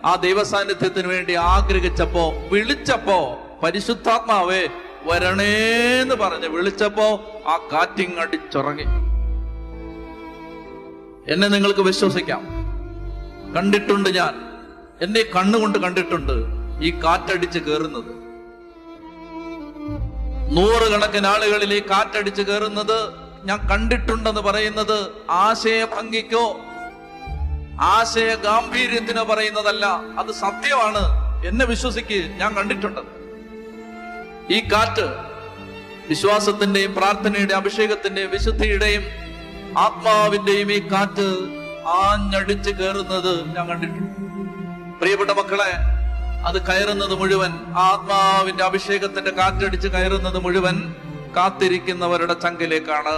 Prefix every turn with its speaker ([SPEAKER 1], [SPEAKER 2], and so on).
[SPEAKER 1] ആ ദൈവസാന്നിധ്യത്തിന് വേണ്ടി ആഗ്രഹിച്ചപ്പോ, വിളിച്ചപ്പോ, പരിശുദ്ധാത്മാവേ വരണേന്ന് പറഞ്ഞ് വിളിച്ചപ്പോ ആ കാറ്റിങ്ങടിച്ചുറങ്ങി. എന്നെ നിങ്ങൾക്ക് വിശ്വസിക്കാം, കണ്ടിട്ടുണ്ട് ഞാൻ, എന്നെ കണ്ണുകൊണ്ട് കണ്ടിട്ടുണ്ട് ഈ കാറ്റടിച്ച് കയറുന്നത്. 100 കണക്കിന് ആളുകളിൽ ഈ കാറ്റടിച്ച് കയറുന്നത് ഞാൻ കണ്ടിട്ടുണ്ടെന്ന് പറയുന്നത് ആശയ ഭംഗിക്കോ ആശയ ഗാംഭീര്യത്തിനോ പറയുന്നതല്ല, അത് സത്യമാണ്. എന്നെ വിശ്വസിക്ക്, ഞാൻ കണ്ടിട്ടുണ്ട്. ഈ കാറ്റ് വിശ്വാസത്തിന്റെയും പ്രാർത്ഥനയുടെയും അഭിഷേകത്തിന്റെയും വിശുദ്ധിയുടെയും ആത്മാവിന്റെയും ഈ കാറ്റ് ആഞ്ഞടിച്ച് കയറുന്നത് ഞാൻ കണ്ടിട്ടുണ്ട്. പ്രിയപ്പെട്ട മക്കളെ, അത് കയറുന്നത് മുഴുവൻ, ആത്മാവിന്റെ അഭിഷേകത്തിന്റെ കാറ്റടിച്ച് കയറുന്നത് മുഴുവൻ കാത്തിരിക്കുന്നവരുടെ ചങ്കിലേക്കാണ്.